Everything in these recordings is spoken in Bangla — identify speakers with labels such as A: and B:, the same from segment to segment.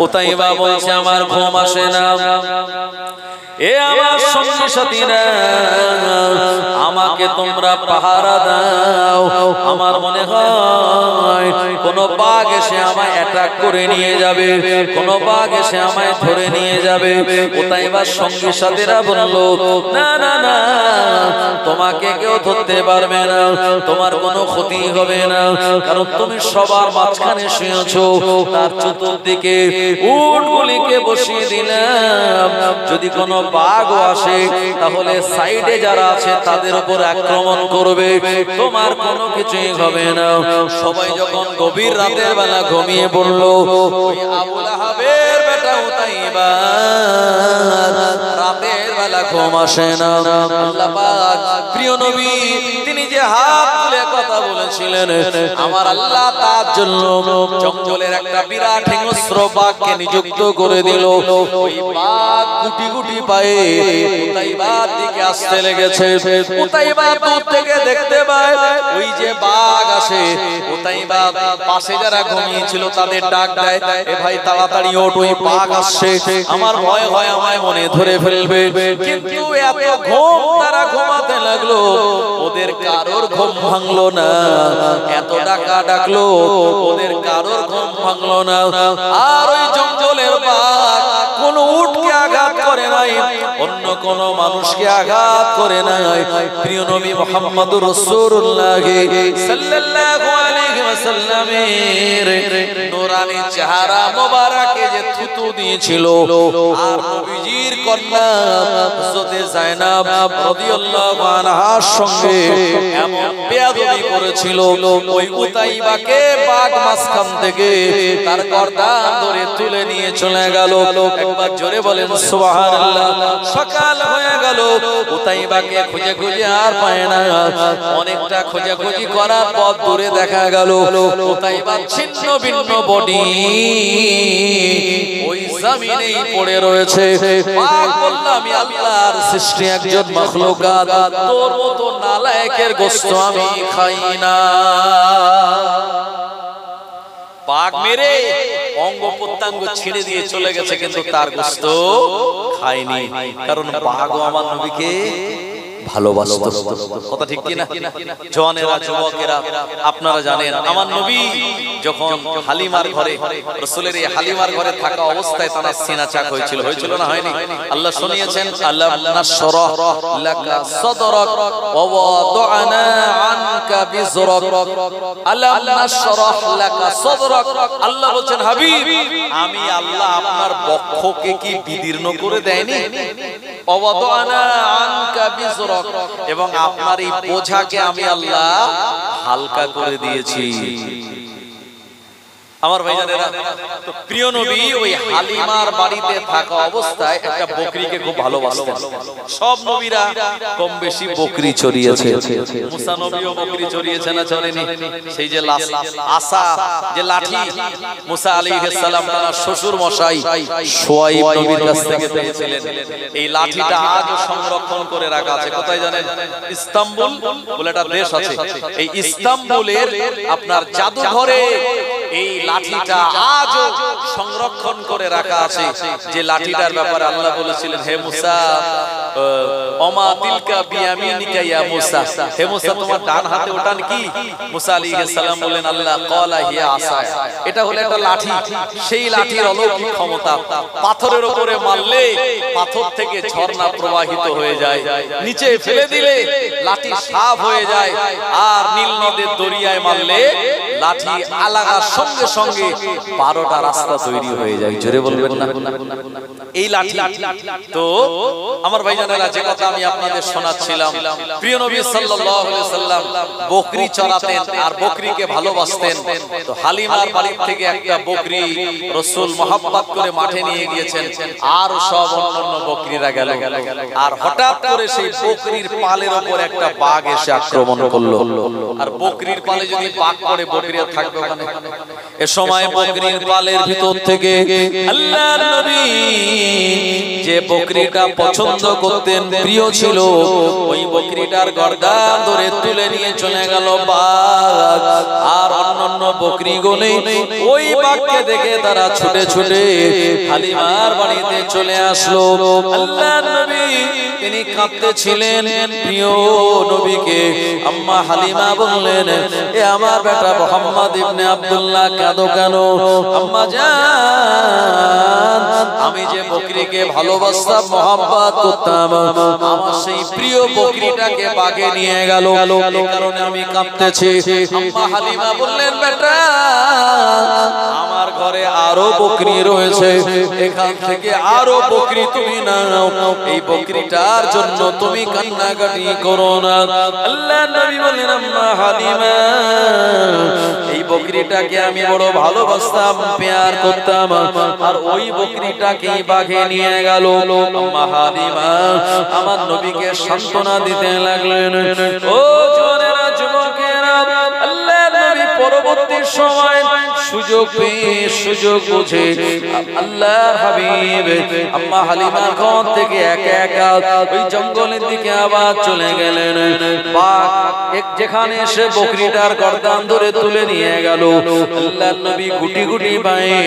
A: উতাইবা বলছে আমার ঘুম আসে না। এ আমার সঙ্গী সাথীরা, আমাকে তোমরা পাহারা দাও। আমার মনে হয় কোন বাঘ এসে আমায় অ্যাটাক করে নিয়ে যাবে, কোন বাঘ এসে আমায় ধরে নিয়ে যাবে। উতাইবার সঙ্গী সাথীরা বলল, না না না, তোমাকে কেউ ধরতে পারবে না, তোমার কোনো ক্ষতি হবে না, কারণ তুমি সবার মাঝখানে শুয়েছো। তার চতুর্দিকে উটগুলিকে বসিয়ে দিলাম, যদি কোনো বাঘও আসে তাহলে সাইডে যারা আছে তাদের উপর আক্রমণ করবে, তোমার কোনো কিছুই হবে না। সবাই যখন গভীর রাতের বেলা ঘুমিয়ে পড়ল, ওই আবু লাহাবের বেটা উতাইবা রাতের বেলা ঘুম আসে না। আল্লাহ পাক প্রিয় নবী তিনি যে হাত তুলে কথা বলেছিলেন, আমার আল্লাহ তার জন্য জঙ্গলের একটা বিরাট হিংস্র বাঘকে নিযুক্ত করে দিল। ওই বাঘ গুটি গুটি পায়ে উতাইবার দিকে আসতে লেগেছে। উতাইবা দূর থেকে দেখতে পায় ওই যে বাঘ আসে, উতাইবা পাশে যারা ঘুমিয়েছিল তাদের ডাক দেয়, এ ভাই তাড়াতাড়ি ওঠ, ওই বাঘ আসছে, আমার ভয় হয় আমায় মনে ধরে ফেলবে। কিন্তু এত ঘুম তারা ঘুমাতে লাগলো, ওদের কারোর ঘুম ভাঙলো না। এত ডাকা ডাকলো, ওদের কারোর ঘুম ভাঙলো না। আর ওই জঙ্গলের বাঘ কোন উটকে আঘাত করে নাই, অন্য কোন মানুষকে আঘাত করে নাই। প্রিয় নবী মুহাম্মদুর রাসূলুল্লাহ সাল্লাল্লাহু আলাইহি ওয়াসাল্লামের নূরানি চেহারা মোবারকে যে থুতু দিয়েছিল, আর নবীজির কন্যা হযরত যায়েনব রাদিয়াল্লাহু আনহার সঙ্গে এমন বেয়াদবি করেছিল, ওই উতাইবাকে বাঘ মাঝখান থেকে তার গর্দান ধরে তুলে নিয়ে চলে গেল। একবার জোরে বলেন সুবহানাল্লাহ। সকাল হয়ে গেল, উতাইবাকে খুঁজে খুঁজে আর পায় না। অনেকটা খোঁজাখুঁজি করার পর দূরে দেখা গেল উতাইবা ছিন্ন ভিন্ন বডি ওই জমিনেই পড়ে রয়েছে। পাক বলল, আমি আল্লাহর সৃষ্টি একজন মাখলুকাত, তোর মতো নালায়েকের গোশত আমি খাই না। পাক মেরে অঙ্গ প্রত্যঙ্গ ছিঁড়ে দিয়ে চলে গেছে, কিন্তু তার গোশত খায়নি, কারণ বাঘও আমার নবীকে ভালোবাসতো। কথা ঠিক কি না? জওয়ানেরা, যুবকেরা, আপনারা জানেন আমার নবী যখন হালিমার ঘরে, রাসূলের এই হালিমার ঘরে থাকা অবস্থায় তার সিনা চাক হয়েছিল, হয়েছিল না হয়নি? আল্লাহ শুনিয়েছেন, আলাম নাশরাহ লাকা সাদরাক ওয়া ওয়াদানা আনকা বিজরাক। আলাম নাশরাহ লাকা সাদরাক, আল্লাহ বলেন হাবিব, আমি আল্লাহ আপনার বক্ষকে কি বিদীর্ণ করে দেয়নি? ওয়া ওয়াদানা আনকা বিজরাক, এবং আপনার এই বোঝাকে আমি আল্লাহ হালকা করে দিয়েছি। আমার ভাইজানেরা, তো প্রিয় নবী ওই হালিমার বাড়িতে থাকা অবস্থায় একটা বকরিকে খুব ভালোবাসতেন। সব নবীরা কম বেশি বকরি চড়িয়েছে। মুসা নবীও বকরি চড়িয়েছে না চড়েনি? সেই যে আসা, যে লাঠি মুসা আলাইহিস সালাম তার শ্বশুর মশাই শুআইব নবীর কাছ থেকে পেয়েছিলেন, এই লাঠিটা আজও সংরক্ষণ করে রাখা আছে। কোথায় জানেন? ইস্তাম্বুল বলে একটা দেশ আছে, এই ইস্তাম্বুলের আপনার জাদুঘরে এই লাঠিটা আজও সংরক্ষণ করে রাখা আছে। যে লাঠিটার ব্যাপারে আল্লাহ বলেছিলেন, হে মুসা ওমা তিলকা বিয়ামিনিকা ইয়া মুসা, হে মুসা তোমার ডান হাতে ওটা কি? মুসা আলাইহিস সালাম বলেন, আল্লাহ ক্বালা হিয়া আসা, এটা হলো একটা লাঠি। সেই লাঠির অলৌকিক ক্ষমতা, পাথরের উপরে মারলে পাথর থেকে ঝর্ণা প্রবাহিত হয়ে যায়, নিচে ফেলে দিলে লাঠি সাফ হয়ে যায়, আর নীল নদের দরিয়ায় মারলে লাঠি আলাগার সঙ্গে সঙ্গে 12টা রাস্তা তৈরি হয়ে যায়। জোরে বলবেন না? এই লাঠি তো আমার ভাইজানেরা, যে কথা আমি আপনাদের শোনাচ্ছিলাম, প্রিয় নবী সাল্লাল্লাহু আলাইহি সাল্লাম বকরি চড়াতেন আর বকরিকে ভালোবাসতেন। তো হালিমার বাড়ি থেকে একটা বকরি রাসূল মহব্বত করে মাঠে নিয়ে গিয়েছেন, আর সব অন্যান্য বকরিরা গেল। আর হঠাৎ করে সেই বকরির পালের উপর একটা বাঘ এসে আক্রমণ করলো। আর বকরির পালে যদি বাঘ পড়ে, বকরি আর থাকবে ওখানে? এ সময় বকরির পালের ভিতর থেকে আল্লাহর নবী যে বকরিটা পছন্দ করতেন, প্রিয় ছিল, ওই বকরিটার গর্দান ধরে তুলে নিয়ে চলে গেল বাঘ। আর অন্যান্য বকরিগুলো ওই বাঘকে দেখে তারা ছুটে ছুটে হালিমার বাড়িতে চলে আসলো। আল্লাহর নবী তিনি কাঁদতেছিলেন, প্রিয় নবীকে আম্মা হালিমা বললেন, এ আমার বেটা মুহাম্মদ ইবনে আব্দুল্লাহ, কাঁদো কেন? আম্মা জান, আমি যে বকরিকে ভালোবাসতাম, মহব্বত করতাম, আমার সেই প্রিয় বকরিটাকে বাগে নিয়ে গেল, এই কারণে আমি কাঁদতেছি। আম্মা হালিমা বললেন, বেটা আমার ঘরে আরো বকরি রয়েছে, এখান থেকে আরো বকরি তুমি নাও, এই বকরিটার জন্য তুমি কান্নাকাটি করো না। আল্লাহর নবী বললেন, আম্মা হালিমা, এই বকরিটাকে আমি বড় ভালোবাসতাম, পেয়ার করতাম, আর ওই বকরিটাকে বাঘে নিয়ে গেল। আম্মা হালিমা আমার নবীকে সান্ত্বনা দিতে লাগলেন। ও জওয়ানেরা, যুবকেরা, আল্লাহর নবী পরবর্তী সময় সুযোগ পেয়ে, সুযোগ বুঝে আল্লাহর হাবিব আম্মা হালিমার ঘর থেকে একা একা ওই জঙ্গলের দিকে আবার চলে গেলেন। বাঘ যেখানে এসে বকরিটার গর্দান ধরে তুলে নিয়ে গেল, আল্লাহর নবী গুটি গুটি পায়ে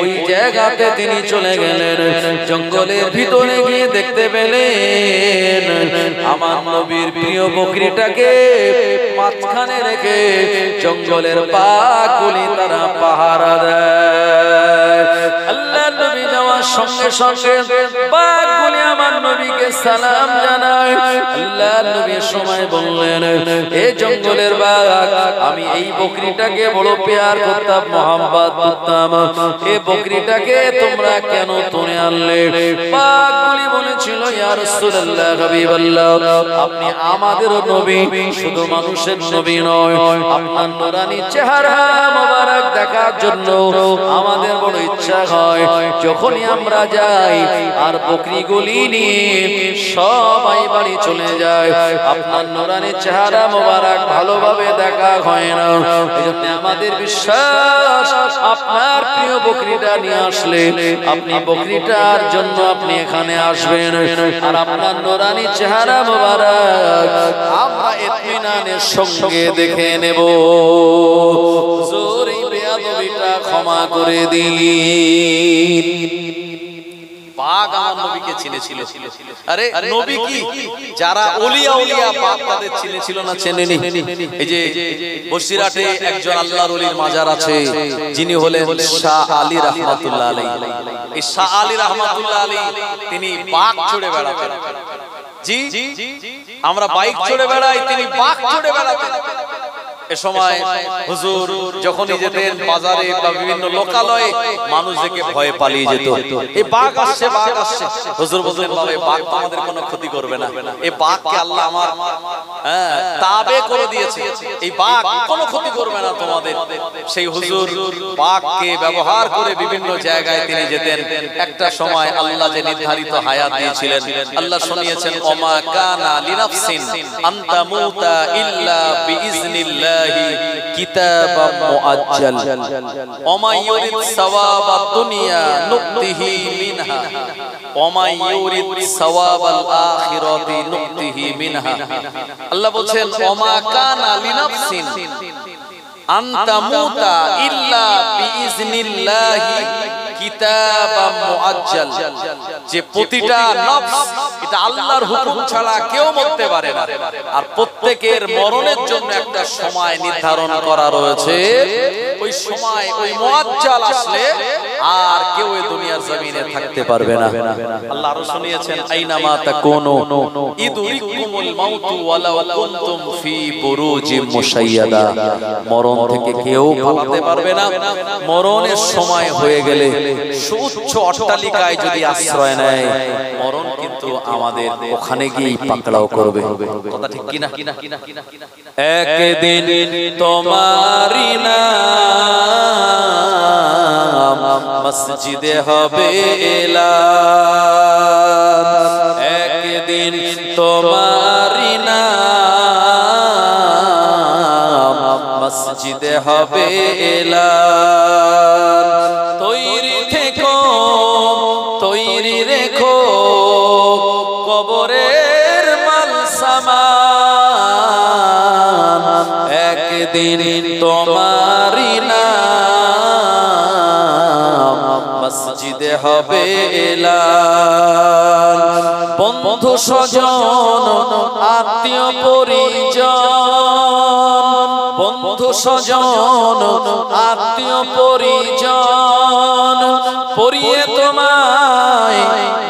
A: ওই জায়গাতে তিনি চলে গেলেন। জঙ্গলের ভিতরে গিয়ে দেখতে পেলেন আমার নবীর প্রিয় বকরিটাকে মাঝখানে রেখে জঙ্গলের বাঘগুলি তারা পাহারা দেয়। আল্লাহর নবী যাওয়ার সঙ্গে সঙ্গে বাঘগুলি আমার নবীকে সালাম জানায়। আল্লাহর নবী সময় বললেন, এ জঙ্গলের বাঘ, আমি এই বকরিটাকে বড় পেয়ার করতাম, মহব্বত করতাম, এই বকরিটাকে তোমরা কেন তুলে আনলে? বাঘগুলি বলেছিল, ইয়া রাসূলুল্লাহ, হাবিবাল্লাহ, আপনি আমাদের নবী, শুধু মানুষের নবী নয়, আপনার নূরানি চেহারা মোবারক দেখার জন্য আমাদের বড় ইচ্ছা হয়। যখনই আমরা যাই আর বকরিগুলি নিয়ে সবাই বাড়ি চলে যায়, আপনার নূরানি চেহারা মোবারক ভালোভাবে দেখা হয় না। এজন্য আমাদের বিশ্বাস, আপনার প্রিয় বকরিটা নিয়ে আসলে আপনি বকরিটার জন্য আপনি এখানে আসবেন, আর আপনার নূরানি চেহারা মোবারক আমরা ইতমিনানের সঙ্গে দেখে নেব। জোরে বেয়াদবিটা ক্ষমা করে দিন। বাঘ আমার নবীকে চিনেছিল। আরে নবী কি, যারা ওলিয়া ওলিয়া বাঘ তাদের চিনেছিল না, চেনেনি? এই যে বসিরহাটে একজন আল্লাহর ওলির মাজার আছে, যিনি হলেন শাহ আলী রাহমাতুল্লাহ আলাইহি। এই শাহ আলী রাহমাতুল্লাহ আলাইহি তিনি বাঘ চড়ে বেড়াতেন। জি, আমরা বাইক চড়ে বেড়াই, তিনি বাঘ চড়ে বেড়াতেন। এ সময় হুজুর যখনই যেতেন বাজারে বা বিভিন্ন লোকালয়ে, মানুষ দেখে ভয়ে পালিয়ে যেত। এই বাঘ আসছে, বাঘ আসছে। হুজুর বলতেন, বাবা এই বাঘ আমাদের কোনো ক্ষতি করবে না, এই বাঘকে আল্লাহ আমার তাবে করে দিয়েছে, এই বাঘ কোনো ক্ষতি করবে না তোমাদের। সেই হুজুর বাঘকে ব্যবহার করে বিভিন্ন জায়গায় তিনি যেতেন। একটা সময় আল্লাহ যে নির্ধারিত হায়াত দিয়েছিলেন, আল্লাহ শুনিয়েছেন, ওমা কানা লিনাফসিন আন তামুতা ইল্লা বিইজনিল্লাহ কিতাবাম মুআজ্জাল ওমা ইউরিদ সাওয়াবাদ দুনিয়া নুতিহি মিনহা ওমা ইউরিদ সাওয়াবাল আখিরাতি নুতিহি মিনহা। আল্লাহ বলেন, ওমা কানা লিনাফসিন আন তামুতা ইল্লা বিইজনিল্লাহি কিতাবাম মুআজ্জাল, যে প্রতিটা নফস এটা আল্লাহর হুকুম ছাড়া কেউ মরতে পারে না, আর প্রত্যেকের মরণের জন্য একটা সময় নির্ধারণ করা রয়েছে। ওই সময় ওই মুআজ্জাল আসলে আর কেউ এই দুনিয়ার জমিনে থাকতে পারবে না। আল্লাহ আরো শুনিয়েছেন, আইনামা তাকুনু ইদরিকুমুল মাউতু ওয়ালাউ কুনতুম ফি বুরুজিম মুশাইয়াদা, মরণ থেকে কেউ পালাতে পারবে না। মরণের সময় হয়ে গেলে সুউচ্চ অট্টালিকায় যদি আশ্রয় নেয়, মরণ কিন্তু আমাদের ওখানে গিয়ে পাকড়াও করবে। কথা ঠিক কি না? একদিন তোমারি নাম মসজিদে হবে এলান, একদিন তোমারি নাম মসজিদে হবে এলান। তৈরি থেকো, তৈরি রেখো কবরের মাল সামান, একদিন তোমারই নাম মসজিদে হবে এলান। বন্ধু স্বজন আত্মীয় পরিজন, বন্ধু স্বজন আত্মীয় পরিজন পরিয়ে তোমায়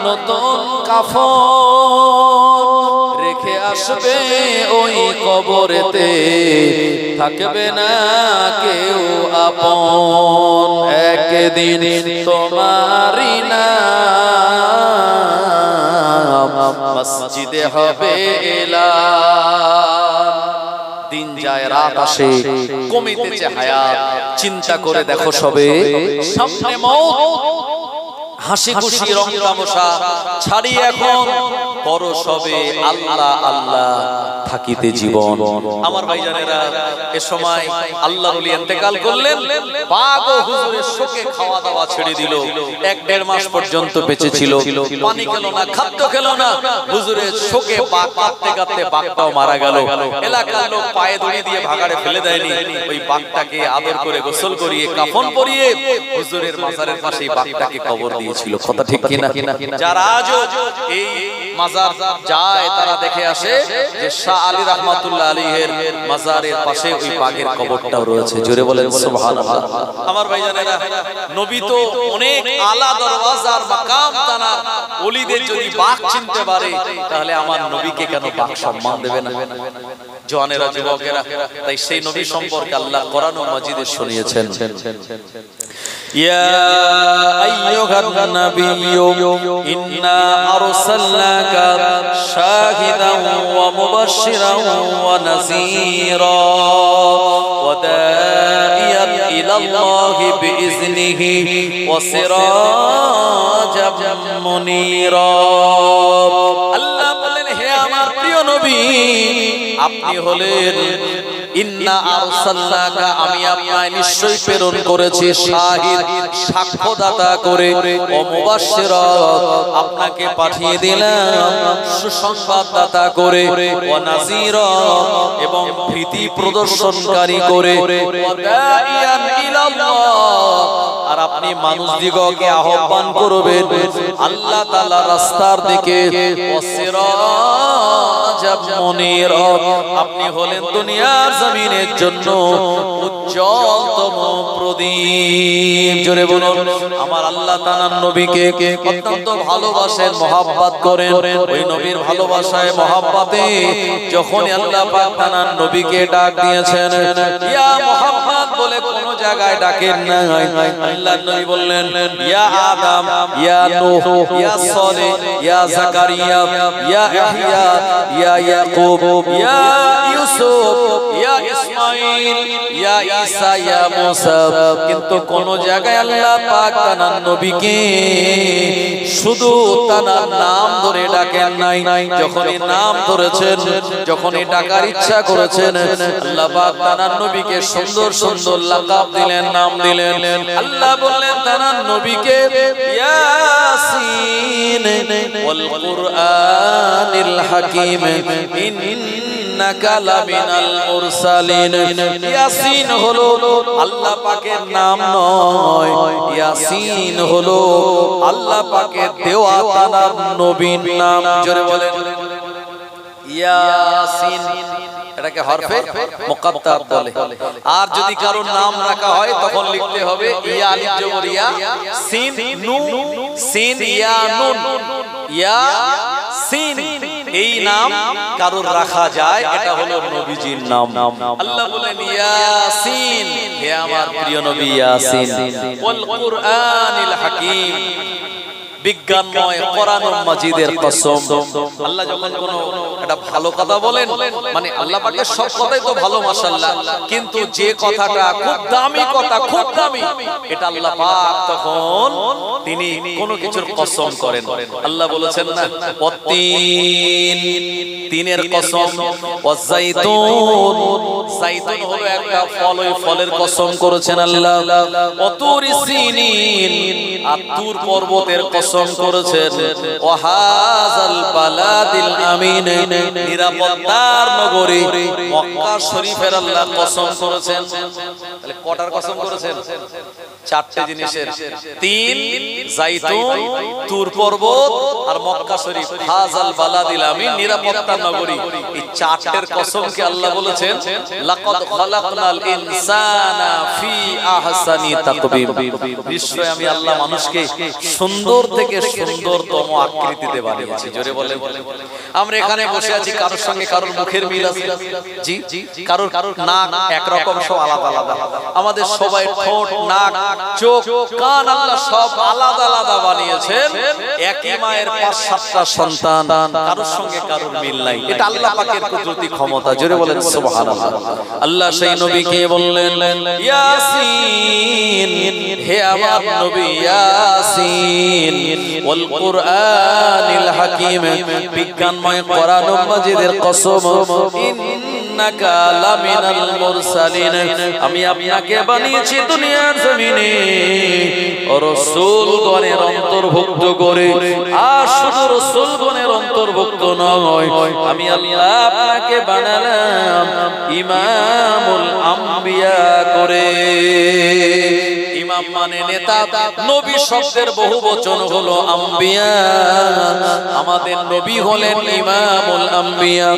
A: নতুন কাফন রেখে আসবে ওই কবরেতে, থাকবে না কেউ আপন, একদিন তোমারই নাম মসজিদে হবে এলান। দিন যায় রাত আসে, কমিতেছে হায়াত, চিন্তা করে দেখো সবে সামনে মওত, হাসি খুশি রং তামাশা ছাড়ি এখন করো সবে আল্লাহ আল্লাহ, থাকিতে জীবন। আমার ভাইজানেরা, এ সময় আল্লাহর ওলি ইন্তেকাল করলেন, পাক ও হুজুরের শোকে খাওয়া দাওয়া ছেড়ে দিল। 1-1.5 মাস পর্যন্ত বেঁচে ছিল, পানি খেলো না, খাদ্য খেলো না। হুজুরের শোকে পাক কাঁদতে কাঁদতে বাঘটাও মারা গেল। এলাকার লোক পায়ে দড়ি দিয়ে ভাগাড়ে ফেলে দেয়নি, ওই বাঘটাকে আদর করে গোসল করিয়ে কাফন পরিয়ে হুজুরের মাজারের পাশে বাঘটাকে কবর দিয়েছিল। কথা ঠিক কিনা? যারা আজও এই মাজার যায় তারা দেখে আসে যে শাহ আলী রাহমাতুল্লাহ আলাইহির মাজারের পাশে ওই বাঘের কবরটাও রয়েছে। জোরে বলেন সুবহানাল্লাহ। আমার ভাইজানেরা, নবী তো অনেক আলা দরওয়াজার মাকাম তানা, ওলিদের যদি বাঘ চিনতে পারে তাহলে আমার নবীকে কেন বাঘ সম্মান দেবে না? জওয়ানেরা, যুবকেরা, তাই সেই নবী সম্পর্কে আল্লাহ কোরআন ও মাজিদে শুনিয়েছেন, ইয়া আইয়ুহান নাবিয়্যু ইন্না আরসালনাকা শাহিদান ওয়া মুবাশশিরান ওয়া নাযীরা ওয়া দাঈয়ান ইলাল্লাহি বিইজনিহি ওয়া সিরাজাম মুনীরা। আল্লাহ বলেন, হে আমার প্রিয় নবী, আপনি হলেন ইন্না আরসালনাকা, আমি আপনাকে নিশ্চয়ই প্রেরণ করেছি শাহিদ, সাক্ষ্যদাতা করে, ও মুবাশশিরা, আপনাকে পাঠিয়ে দিলাম সুসংবাদদাতা করে, ও নাযীরা, এবং ভীতি প্রদর্শনকারী করে, ও দাঈয়ান ইলাল্লাহ, আর আপনি মানুষদিগকে আহ্বান করবেন আল্লাহ তাআলার রাস্তার দিকে, ও সিরাজাম মুনীরা, আপনি হলেন দুনিয়ার জমিনের জন্য উজ্জ্বলতম প্রদীপ। জোরে বলুন, আমার আল্লাহ তাআলার নবীকে অত্যন্ত ভালোবাসেন, মহব্বত করেন। ওই নবীর ভালোবাসায় মহব্বতে যখন আল্লাহ পাক তাআলার নবীকে ডাক দিয়েছেন, ইয়া মুহাম্মদ বলে কোন জায়গায় ডাকেন না। আল্লাহর নবী বললেন, ইয়া আদম, ইয়া নূহ, ইয়া সালেহ, ইয়া যাকারিয়া, ইয়া ইয়াহইয়া, ইয়া ইয়াকুব, ইয়া ইউসুফ, ইয়া ইসমাঈল, ইয়া ঈসা, ইয়া মুসা। কিন্তু কোন জায়গায় আল্লাহ পাক তাআলার নবীকে শুধু তার নাম ধরে ডাকেন নাই। যখনই নাম ধরেছেন, যখনই ডাকার ইচ্ছা করেছেন, আল্লাহ পাক তাআলার নবীকে সুন্দর সুন্দর লাকাব দিলেন, নাম দিলেন। আল্লাহ বললেন তাআলার নবীকে, ইয়াসিন ওয়াল কুরআনিল হাকীম ইন্নাকা লামিনাল মুরসালিন। ইয়াসিন হলো আল্লাহ পাকের নাম নয়, ইয়াসিন হলো আল্লাহ পাকের দেওয়া তাআলার নবীর নাম। জোরে বলেন ইয়াসিন, এটাকে হরফে মুকাত্তার বলে। আর যদি কারো নাম রাখা হয় তখন লিখতে হবে ইয়া আলিফ জবর ইয়া, সিন নুন, সিন ইয়া নুন, ইয়া সিন। এই নাম কারোর রাখা যায়, এটা হলো নবীজির নাম। আল্লাহ বলেন ইয়াসিন, হে আমার প্রিয় নবী ইয়াসিন, ওয়াল কুরআনিল হাকীম, বিজ্ঞানময় কোরআনুল মাজিদের কসম। আল্লাহ যখন কোনো একটা ভালো কথা বলেন, মানে আল্লাহ পাকের সব কথাই তো ভালো মাশাআল্লাহ, কিন্তু যে কথাটা খুব দামি কথা, খুব দামি, এটা আল্লাহ পাক তখন তিনি কোনো কিছুর কসম করেন। আল্লাহ বলেছেন না ওয়াত্তিন, তিনের কসম, ওয়াজাইতুন, জাইতুন হলো একটা ফল, ওই ফলের কসম করেছেন আল্লাহ। ওয়াতুরি সিনিন, আর তুর পর্বতের কসম করেছেন। ওয়াহাযাল বালাদিল আমিন, নিরাপত্তার নগরী মক্কা শরীফের আল্লাহ কসম করেছেন। তাহলে কটার কসম করেছেন? চারটি জিনিসের, তিন, জাইতুন, তুর পর্বত আর মক্কা শরীফ, হাযাল বালাদিল আমিন, নিরাপত্তার নগরী। এই চারটির কসমকে আল্লাহ বলেছেন লাকাদ খালাকনাল ইনসানা ফি আহসানি তাকবীম, নিশ্চয় আমি আল্লাহ মানুষকে সুন্দর থেকে সুন্দরতম আকৃতিতে বানিয়েছি। জোরে বলেন। আমরা এখানে বসে আছি, কারোর সঙ্গে কারোর মুখের মিল আছে? জি, কারোর নাক একরকম, সব আলাদা আলাদা। আমাদের সবাই ঠোঁট, নাক, চোখ, কান আল্লাহ সব আলাদা আলাদা বানিয়েছেন। একই মায়ের ৫-৭টা সন্তান, কারোর সঙ্গে কারোর মিল নাই। এটা আল্লাহ পাকের কুদরতি ক্ষমতা। জোরে বলেন সুবহানাল্লাহ। আল্লাহ সেই নবীকে বললেন ইয়াসিন, হে আমার নবী ইয়াসিন, ওয়াল কুরআনিল হাকীম, বিজ্ঞানময় কোরআন মাজিদের কসম, ইন্নাকা লামিনাল মুরসালিন, আমি আপনাকে বানিয়েছি দুনিয়ার জমিনে রাসূলগণের অন্তর্ভুক্ত করে। আর শুধু রাসূলগণের অন্তর্ভুক্ত নয়, আমি আল্লাহ আপনাকে বানালাম ইমামুল আম্বিয়া করে। ইমাম মানে নেতা, নবী শব্দের বহু বচন হলো আম্বিয়া। আমাদের নবী হলেন ইমামুল আম্বিয়া।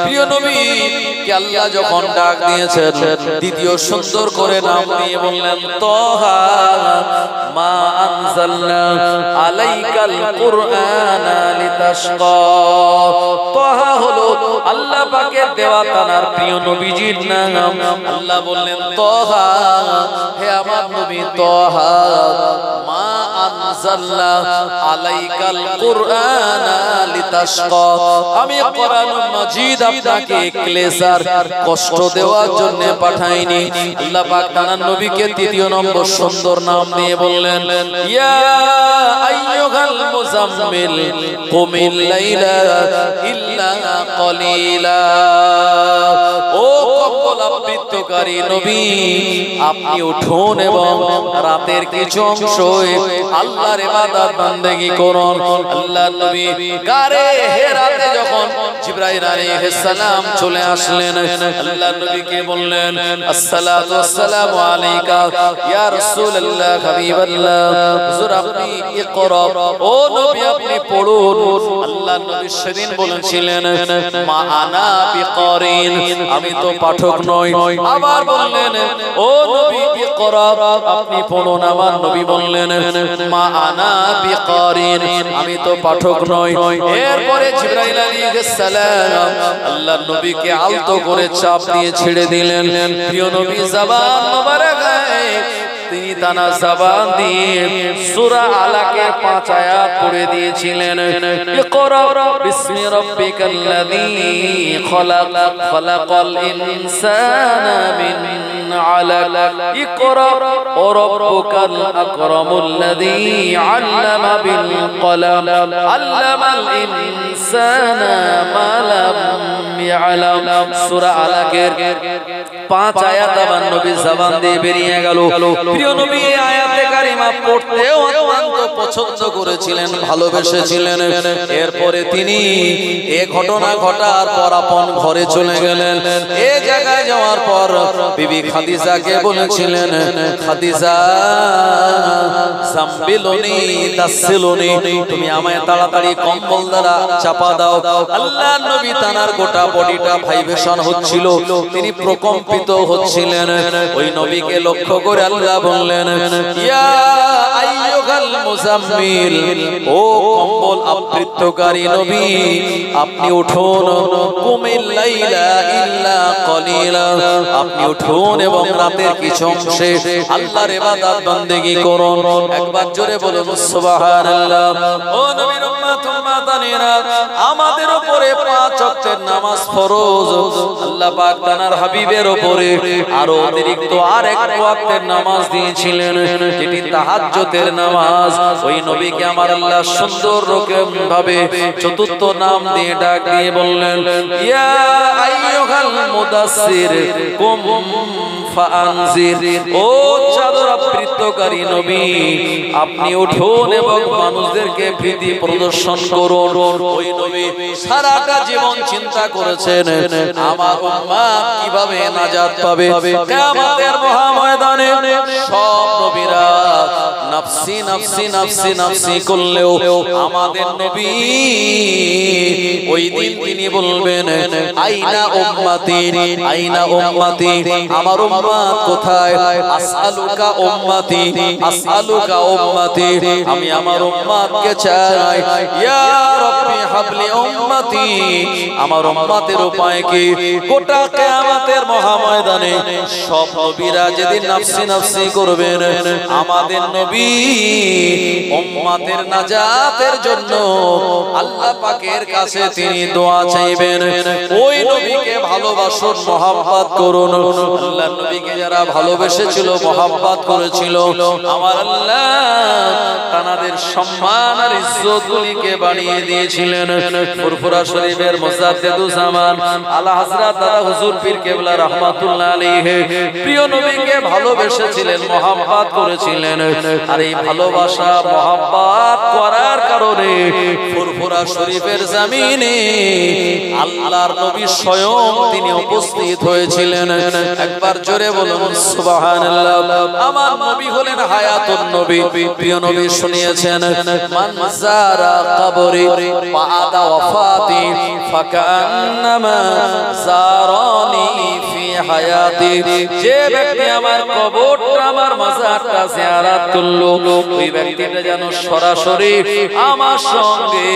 A: প্রিয় নবী কে আল্লাহ যখন ডাক দিয়েছেন, দ্বিতীয় সুন্দর করে নাম দিয়ে বললেন তাহা মা আনজালনা আলাইকাল কুরআনা লিতাশকা। তাহা হলো আল্লাহ পাকের দেওয়া তার প্রিয় নবীজির নাম। আল্লাহ বললেন তাহা, হে আমার নবী তাহা মা আনজালনা আলাইকাল কুরআনা লিতাশকা, আমি কোরআন মাজিদ আপনাকে ক্লেশার, কষ্ট দেওয়ার জন্য পাঠাইনি। আল্লাহ পাক তার নবীকে তৃতীয় নম্বর সুন্দর নাম দিয়ে বললেন ইয়া আইয়ুহাল মুজাম্মিল কুমিল লাইলা ইল্লা কলিলা। ও কম্বল আবৃতকারী নবী, আপনি উঠুন এবং রাতের কিছু অংশ আল্লাহর ইবাদত বান্দেগী করুন। আল্লাহর নবী গারে হেরাতে যখন জিবরাইল আলাইহিস সালাম চলে আসলেন, আল্লাহর নবীকে বললেন আসসালাতু ওয়াসসালামু আলাইকা ইয়া রাসূলুল্লাহ হাবিবাল্লাহ, হুজুর আপনি ইকরা, ও নবী আপনি পড়ুন। আল্লাহর নবী সেদিন বলেছিলেন মা আনা বিকারিন, আমি তো পাঠক নই। আবার বললেন ও নবী ইকরা, আপনি পড়ুন। আমার নবী বললেন মা আনা বিকারিন, আমি তো পাঠক নই। এরপরে জিবরাইল আলাইহিস সালাম আল্লাহর নবীকে আলতো করে চাপ দিয়ে ছেড়ে দিলেন। প্রিয় নবী জবান মোবারক তিনি তানা জবান দিয়ে সূরা আলাকের 5 আয়াত পড়ে দিয়েছিলেন। ইকরা বিসমি রাব্বিকাল্লাযী খালাক, খালাকাল ইনসানা মিন আলাক, ইকরা ওয়া রাব্বুকাল আকরামুল্লাযী আল্লামা বিল কলাম, আল্লামাল ইনসানা মা লাম ইয়ালাম। সূরা আলাকের 5 আয়াত আমার নবীর জবান দিয়ে বেরিয়ে গেল। প্রিয় নবী এই আয়াতে কারিমা পড়তেও অত্যন্ত পছন্দ করেছিলেন, ভালোবেসেছিলেন। এরপরে তিনি এই ঘটনা ঘটার পর আপন ঘরে চলে গেলেন। এই জায়গায় যাওয়ার পর বিবি খাদিজাকে বলেছিলেন খাদিজা সাম্বিলুনি দাসিলুনি, তুমি আমায় তাড়াতাড়ি কম্বল দ্বারা চাপা দাও। আল্লাহর নবী তানার গোটা বডিটা ভাইব্রেশন হচ্ছিল, তিনি প্রকম্পিত হচ্ছিলেন। ওই নবীকে লক্ষ্য করে আল্লাহ বললেন ইয়া আইয়ুহাল মুজাম্মিল জিবরিল ও কম্বল আবৃতকারী নবী আপনি উঠুন কুমিল লাইলা ইল্লা কলিলা আপনি উঠুন এবং রাতের কিছু অংশে আল্লাহর ইবাদত বন্দেগী করুন একবার জোরে বলুন সুবহানাল্লাহ ও নবীর উম্মত উম্মাতানিরা আমাদের উপরে 5 ওয়াক্তের নামাজ ফরজ আল্লাহ পাক তার হাবিবের উপরে আরো অতিরিক্ত আরেক ওয়াক্তের নামাজ দিয়েছিলেন যেটি তাহাজ্জুদের নামাজ ওই নবীকে আমার আল্লাহ সুন্দর রকম ভাবে চতুর্থ নাম দিয়ে ডাক দিয়ে বললেন ইয়া আইয়ুহাল মুদাসসির কুম ফাআনজির ও চাদর আবৃতকারী নবী আপনি উঠুন এবং মানুষদেরকে ভীতি প্রদর্শন করুন ওই নবী সারাটা জীবন চিন্তা করেছেন আমার উম্মত কিভাবে নাজাত পাবে কিয়ামতের মহা ময়দানে সব নবীরা নাফসি নাফসি নাফসি নাফসি করলেও আমাদের নবী ওই দিন তিনি বলবেন আইনা উম্মতি আইনা উম্মতি আমার উম্মত কোথায় আসআলুকা উম্মতি আসআলুকা উম্মতি আমি আমার উম্মতকে চাই ইয়া রাব্বি হাবলি উম্মতি আমার উম্মতের উপায় কি গোটা কিয়ামতের মহা ময়দানে সব নবীরা যেদিন নাফসি নাফসি করবেন আমাদের নবী উম্মতের নাজাতের জন্য আল্লাহ পাকের কাছে তিনি দোয়া চাইবেন ওই নবীকে ভালোবাসুন মহব্বত করুন আল্লাহর নবীকে যারা ভালোবেসেছিল মহব্বত করেছিল আমার আল্লাহ তাদের সম্মান আর ইজ্জতগুলিকে বাড়িয়ে দিয়েছিলেন ফুরফুরা শরীফের মুজাদ্দিদুজ জামান আলা হযরত হুজুর পীর কেবলা রাহমাতুল্লাহ আলাইহি প্রিয় নবীকে ভালোবেসেছিলেন মহব্বত করেছিলেন আর এই ভালোবাসা মহব্বত করার কারণে ফুরফুরা শরীফের জমিনে আল্লাহর নবী স্বয়ং তিনি উপস্থিত হয়েছিলেন একবার জোরে বলুন সুবহানাল্লাহ আমার নবী হলেন হায়াতুন নবী প্রিয় নবী শুনিয়েছেন মান যারা কবরি বাদা ওয়াফাতি ফাকান্নামা যারানি ফি হায়াতি যে ব্যক্তি আমার কবরটা আমার মাজারটা জিয়ারত করলো ওই ব্যক্তিটা যেন সরাসরি আমার সঙ্গে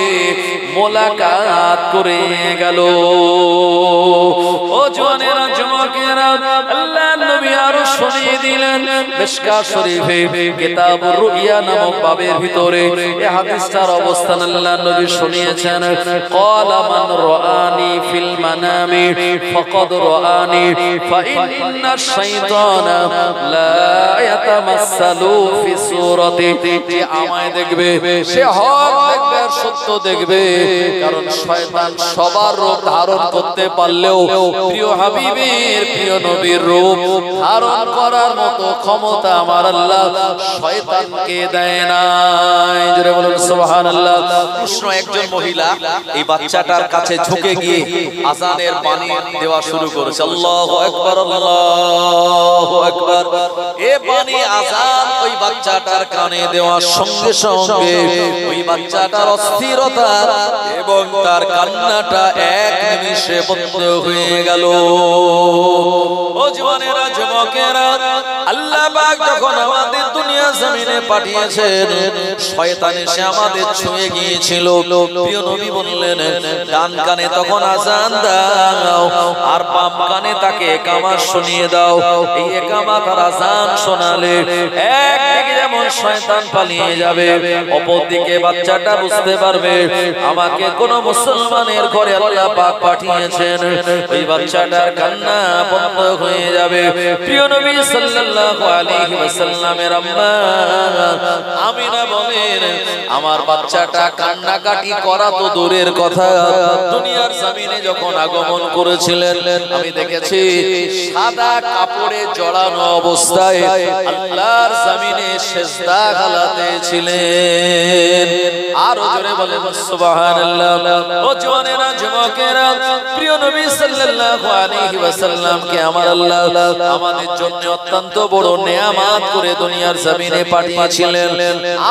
A: মোলাকাত করে গেল ও জওয়ানেরা যুবকেরা আল্লাহর নবী আরো শুনিয়ে দিলেন মিশকাত শরীফে কিতাবুর রুইয়া নামক বাবের ভিতরে এই হাদিসটার অবস্থান আল্লাহর নবী শুনিয়েছেন ক্বালা মান রাআনি ফিল মানামি ফাকাদ রাআনি ফা ইন্নাশ শাইতানা লা ইয়াতামাসসালু ফি সূরাতি যে আমায় দেখবে সে হক দেখবে আর সত্য দেখবে কারণ শয়তান সবার রূপ ধারণ করতে পারলেও প্রিয় হাবিবের প্রিয় নবীর রূপ ধারণ করার মতো ক্ষমতা আমার আল্লাহ শয়তানকে দেয় না জোরে বলুন সুবহানাল্লাহ কৃষ্ণ একজন মহিলা এই বাচ্চাটার কাছে ঝুঁকে গিয়ে আযানের বাণী দেওয়া শুরু করেছে আল্লাহু আকবার আল্লাহু আকবার এই বাণী আযান ওই বাচ্চাটার কানে দেওয়ার সঙ্গে সঙ্গে ওই বাচ্চাটার অস্থিরতা এবং তার কান্নাটা এক নিমিষে বন্ধ হয়ে গেল ও জওয়ানেরা যুবকেরা আল্লাহ পাক যখন আমাদের দুনিয়া জমিনে পাঠিয়েছেন শয়তান এসে আমাদের ছুঁয়ে গিয়েছিল প্রিয় নবী বললেন ডান কানে তখন আযান দাও আর বাম কানে তাকে ইকামত শুনিয়ে দাও এই ইকামত আর আযান শোনালে একদিকে যেমন শয়তান পালিয়ে যাবে অপরদিকে বাচ্চাটা বুঝতে পারবে আমাকে কোন মুসলমানের ঘরে আল্লাহ পাক পাঠিয়েছেন ওই বাচ্চাটার কান্না বন্ধ হয়ে যাবে প্রিয় নবী সাল্লাল্লাহু আলাইহি ওয়াসাল্লামের আম্মা আমিনা বলেন আমার বাচ্চাটা কান্নাকাটি করা তো দূরের কথা দুনিয়ার জমিনে যখন আগমন করেছিলেন আমি দেখেছি সাদা কাপড়ে জড়ানো অবস্থায় আল্লাহর জমিনে সিজদা হালাতে ছিলেন আরো জোরে বলেন সুবহানাল্লাহ ও জওয়ানেরা যুবকেরা প্রিয় নবী সাল্লাল্লাহু আলাইহি ওয়াসাল্লামকে আমার আল্লাহ আমাদের জন্য অত্যন্ত বড় নিয়ামত করে দুনিয়ার জমিনে পাঠিয়েছিলেন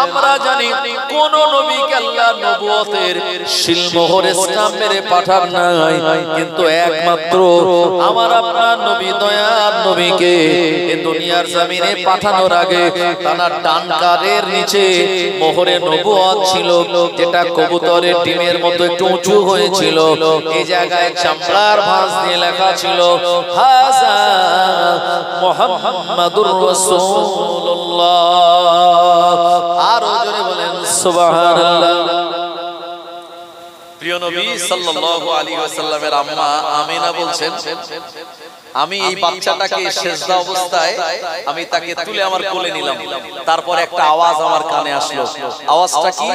A: আমরা জানি কোন নবীকে আল্লাহ নবুয়তের শিলমোহর স্টাম্প মেরে পাঠান নাই, কিন্তু একমাত্র আমার আপনার নবী দয়ার নবীকে এই দুনিয়ার জমিনে পাঠানোর আগে তার ডান কাঁধের নিচে মোহরে নবুয়ত ছিল, যেটা কবুতরের ডিমের মতো একটু উঁচু হয়েছিল। এই জায়গায় চামড়ার ভাঁজ দিয়ে লেখা ছিল হাযা মুহাম্মাদুর রাসূলুল্লাহ। আর জোরে বলেন সুবহানাল্লাহ। প্রিয় নবী সাল্লাল্লাহু আলাইহি ওয়াসাল্লামের আম্মা আমিনা বলছেন, আমি এই বাচ্চাটাকে সেজদা অবস্থায় আমি তাকে তুলে আমার কোলে নিলাম, তারপর একটা আওয়াজ আমার কানে আসলো। আওয়াজটা কি?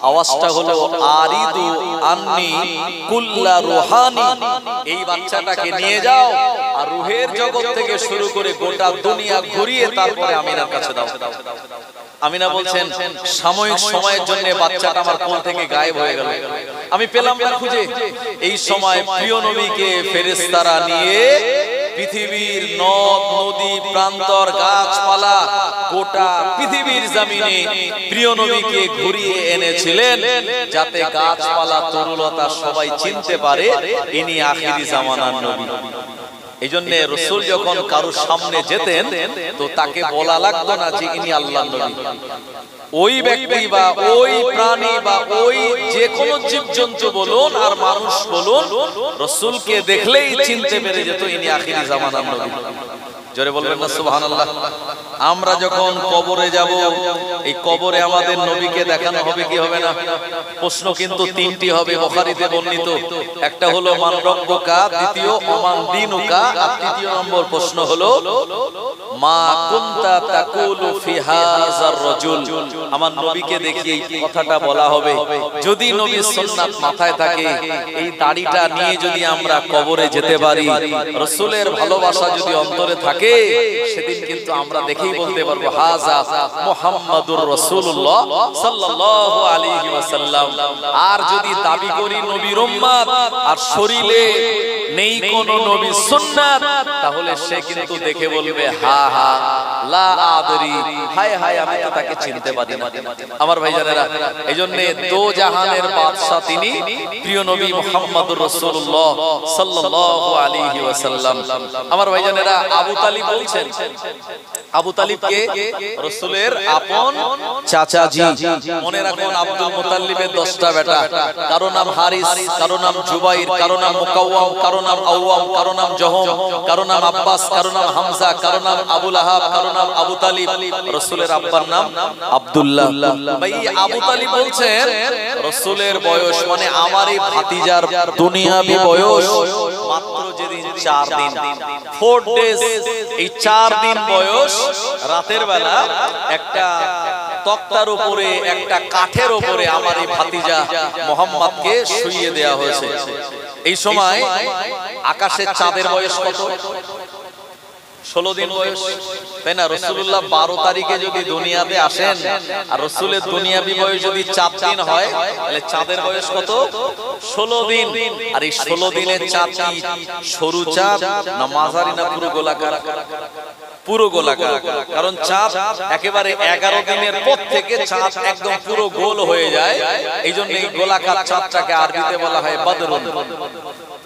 A: আওয়াজটা হলো আরিদু আন্নি কুল্লা রুহানি, এই বাচ্চাটাকে নিয়ে যাও আর রূহের জগৎ থেকে শুরু করে গোটা দুনিয়া ঘুরিয়ে তারপরে আমিনার কাছে দাও। আমিনা বলছেন, সাময়িক সময়ের জন্য বাচ্চাটা আমার কোল থেকে গায়েব হয়ে গেল, আমি পেলাম না খুঁজে। এই সময় প্রিয় নবীকে ফেরেশতারা নিয়ে পৃথিবীর নদ নদী প্রান্তর গাছপালা গোটা পৃথিবীর জমিনে প্রিয় নবীকে ঘুরিয়ে এনেছিলেন, যাতে গাছপালা তরুলতা সবাই চিনতে পারে ইনি আখিরি জামানার নবী। এই জন্য রাসূল যখন কারোর সামনে যেতেন তো তাকে বলা লাগতো না যে ইনি আল্লাহর নবী। ওই ব্যক্তি বা ওই প্রাণী বা ওই যে কোনো জীবজন্তু বলুন আর মানুষ বলুন, রাসূলকে দেখলেই চিনতে পেরে যেত ইনি আখিরি জামানার নবী। জোরে বলবেন না সুবহানাল্লাহ। আমরা যখন কবরে যাব, এই কবরে আমাদের নবীকে দেখানো হবে কি হবে না? প্রশ্ন কিন্তু তিনটি হবে, বুখারীতে বর্ণিত। একটা হলো মান রব্বুকা, দ্বিতীয় ওমান দীনুকা, আর তৃতীয় নম্বর প্রশ্ন হলো মা কুনতা তাকুলু ফি হাযার রাজুল। আমার নবীকে দেখিয়ে এই কথাটা বলা হবে। যদি নবীর সুন্নাত মাথায় থাকে, এই দাড়িটা নিয়ে যদি আমরা কবরে যেতে পারি, রাসূলের ভালোবাসা যদি অন্তরে থাকে, সেদিন কিন্তু আমরা দেখেই বলতে পারবো হাযা মুহাম্মাদুর রাসূলুল্লাহ সাল্লাল্লাহু আলাইহি ওয়াসাল্লাম। আর যদি দাবি করি নবীর উম্মত আর শরীরে নেই কোন নবীর সুন্নাত, তাহলে সে কিন্তু দেখে বলবে হা হা লা আদরি, হায় হায় আমি তো তাকে চিনতে পারি না। আমার ভাইজানেরা, এইজন্য দো জাহানের বাদশা তিনি প্রিয় নবী মুহাম্মদুর রাসূলুল্লাহ সাল্লাল্লাহু আলাইহি ওয়াসাল্লাম। আমার ভাইজানেরা, আবু তালিব বলছেন, আবু তালিবকে রাসূলের আপন চাচাজি। মনে রাখুন, আব্দুল মুতাল্লিবের 10টা বেটা, কারো নাম হারিস, কারো নাম জুবাইর, কারো নাম মুকাওয়াম, কারো নাম আওয়াম, কারো নাম জহম, কারো নাম আব্বাস, কারো নাম হামজা, কারো নাম আবু লাহাব, কারো নাম আবু তালিব। রাসূলের আব্বার নাম আব্দুল্লাহ। ভাই আবু তালিব বলছেন, রাসূলের বয়স মানে আমার এই ভাতিজার দুনিয়াবি বয়স মাত্র যেদিন 4 দিন, 4 ডেজ। এই 4 দিন বয়স, রাতের বেলা একটা তক্তার উপরে, একটা কাঠের উপরে আমার এই ভাতিজা মুহাম্মদকে শুইয়ে দেয়া হয়েছে। এই সময় আকাশের চাঁদের বয়স কত? 16 দিন বয়স, তাই না? রাসূলুল্লাহ 12 তারিখে যদি দুনিয়াতে আসেন আর রাসূলের দুনিয়াবি বয়স যদি 4 দিন হয়, তাহলে চাঁদের বয়স কত? 16 দিন। আর এই 16 দিনের চাঁদ কি সরু চাঁদ না মাঝারি না পুরো গোলাকার? পুরো গোলাকার। কারণ চাঁদ একেবারে 11 দিনের পর থেকে চাঁদ একদম পুরো গোল হয়ে যায়। এইজন্য এই গোলাকার চাঁদটাকে আরবিতে বলা হয় বদরুন।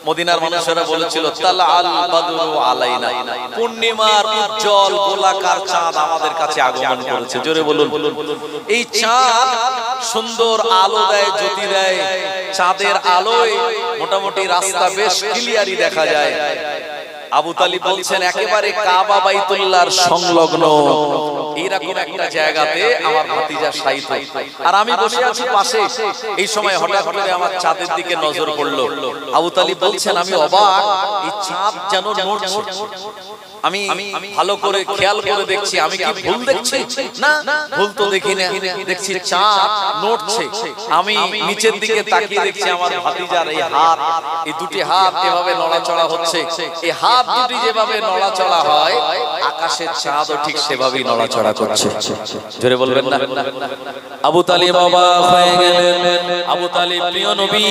A: মদিনার মানুষেরা বলেছিল তালা আল বাদরু আলাইনা, পূর্ণিমার উজ্জ্বল গোলাকার চাঁদ আমাদের কাছে আগমন করেছে। জোরে বলুন। এই চাঁদ সুন্দর আলো দেয়, জ্যোতি দেয়। চাঁদের আলোয় মোটামুটি রাস্তা বেশ ক্লিয়ারই দেখা যায়। আবু তালিব বলছেন, একেবারে কাবা বাইতুল্লাহর সংলগ্ন এইরকম একটা জায়গাতে আমার ভাতিজা শায়িত, আর আমি বসে আছি পাশে। এই সময় হঠাৎ করে আমার চাঁদের দিকে নজর পড়লো। আবু তালিব বলছেন, আমি অবাক, এই চাঁদ যেন নড়ছে। আমি ভালো করে খেয়াল করে দেখছি, আমি কি ভুল দেখছি? না, ভুল তো দেখি না। দেখছি চাঁদ নড়ছে। আমি নিচের দিকে তাকিয়ে দেখছি আমার ভাতিজার এই হাত, এই দুটি হাত এভাবে নড়াচড়া হচ্ছে। এই হাত দুটি যেভাবে নড়াচড়া হয়, আকাশের চাঁদও ঠিক সেভাবেই নড়াচড়া করছে। জোরে বলবেন না? আবু তালিব অবাক হয়ে গেলেন। আবু তালিব প্রিয় নবী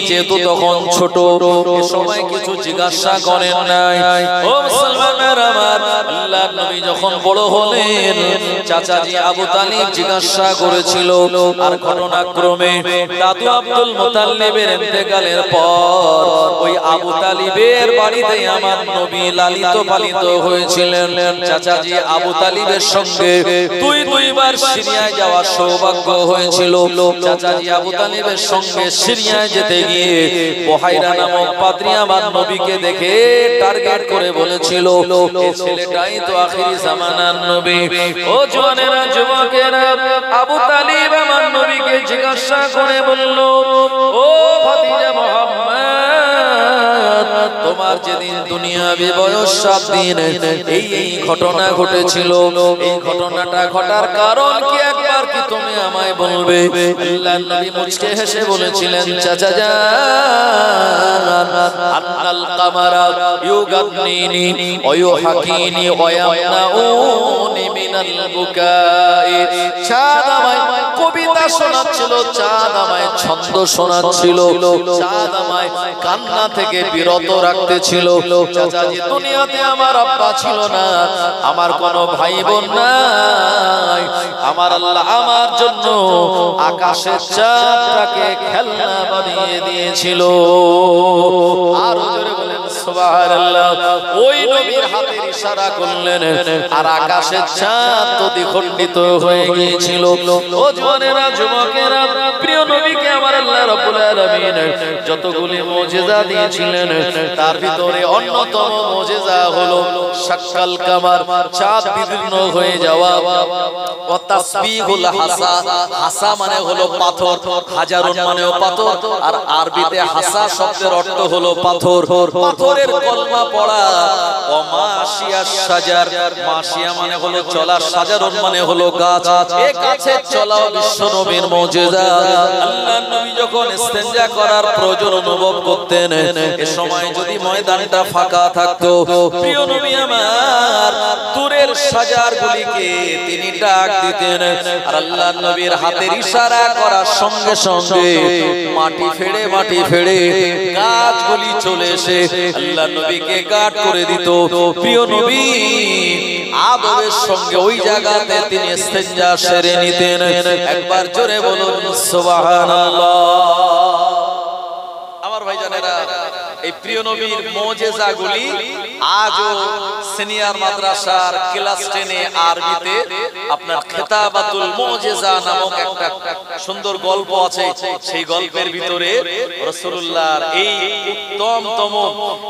A: যেহেতু তখন ছোট, এ সময় কিছু জিজ্ঞাসা করেন নাই। ও মুসলমানের আমার, আল্লাহর নবী যখন বড় হলেন, চাচাজি আবু তালিব জিজ্ঞাসা করেছিল। আর ঘটনাক্রমে দাদু আব্দুল মুতাল্লিবের ইন্তেকালের পর ওই আবু তালিবের বাড়িতে আমার নবী লালিত পালিত হয়েছিলেন। চাচাজি আবু তালিবের সঙ্গে দুইবার সিরিয়ায় যাওয়ার সৌভাগ্য হয়েছিল। চাচাজি আবু তালিবের সঙ্গে সিরিয়ায় যেতে গিয়ে বুহাইরা নামক পাদ্রী আমার নবীকে দেখে টার্গেট করে বলেছিল, এই ছেলেটাই তো আখিরি জামানার নবী। ও জওয়ানেরা, যুবকেরা, আবু তালিব আমার নবীকে জিজ্ঞাসা করে বলল, ও ভাতিজা মুহাম্মদ, তোমার যেদিন দুনিয়াবি বয়স 7 দিন এই ঘটনা ঘটেছিল, এই ঘটনাটা ঘটার কারণ কি একবার কি তুমি আমায় বলবে? আল্লাহর নবী মুচকে হেসে বলেছিলেন, চাচা জান, আন্নাল কামারা ইউগান্নিনি ওয়া ইউহাকিনি ওয়া ইয়ামনাউনি মিনাল বুকাই। চাঁদ আমায় কবিতা শোনাচ্ছিল, চাঁদ আমায় ছন্দ শোনাচ্ছিল, চাঁদ আমায় কান্না থেকে বিরত রাখতেছিল। চাচাজি, দুনিয়াতে আমার আব্বা ছিল না, আমার কোনো ভাই বোন নাই, আমার আল্লাহ আমার জন্য আকাশের চাঁদটাকে খেলনা বানিয়ে দিয়েছিল। আর জোরে বলেন সুবহানাল্লাহ। ওই নবীর হাতের ইশারা করলেন আর আকাশের চাঁদ তো দ্বিখণ্ডিত হয়ে গিয়েছিল। ও জওয়ানেরা, যুবকেরা, প্রিয় নবীকে আমার আল্লাহ রাব্বুল আলামিন যতগুলি মুজিজা দিয়েছিলেন, তার ভিতরে অন্যতম মুজিজা হলো শাক্কাল কামার, চাঁদ বিদীর্ণ হয়ে যাওয়া। ও তাসবিহুল হাসা, হাসা মানে হলো পাথর, হাজারুন মানেও পাথর, আর আরবিতে হাসা শব্দের অর্থ হলো পাথর। পাথরের কলমা পড়া। ও মাশিয়া শাজার, মাশিয়া মানে হলো চলা, শাজারুন মানে হলো গাছ। এই গাছের চলাও বিশ্ব নবীর মুজিজা। আল্লাহর নবী যখন ইস্তেনজা করার প্রয়োজন অনুভব করতেন, এ সময় যদি ময়দানটা ফাঁকা থাকতো, প্রিয় নবী আমার দূরের শাজারগুলিকে তিনি ডাক দিতেন, আর আল্লাহর নবীর হাতের ইশারা করার সঙ্গে সঙ্গে মাটি ফেড়ে গাছগুলি চলে এসে আল্লাহর নবীকে গার্ড করে দিত। প্রিয় নবী আদবের সঙ্গে ওই জায়গাতে তিনি ইস্তেনজা সেরে নিতেন। একবার জোরে বলুন সুবহানাল্লাহ। আমার ভাইজানেরা, এই প্রিয় নবীর মুজিজাগুলি আজও সিনিয়র মাদ্রাসার ক্লাস 10 এ আরবিতে আপনার খিতাবাতুল মুজিজা নামক একটা সুন্দর গল্প আছে। সেই গল্পের ভিতরে রাসূলুল্লাহর এই উত্তমতম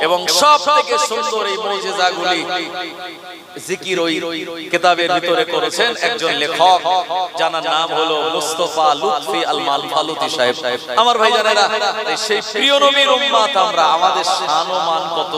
A: এবং সবথেকে সুন্দর এই মুজিজাগুলি জিকির ওই কিতাবের ভিতরে করেছেন একজন লেখক, যার নাম হলো মুস্তাফা লুৎফি আল মালফালুতি সাহেব। আমার ভাইজানেরা, সেই প্রিয় নবীর উম্মত আমরা, আমাদের শান ও মান কত।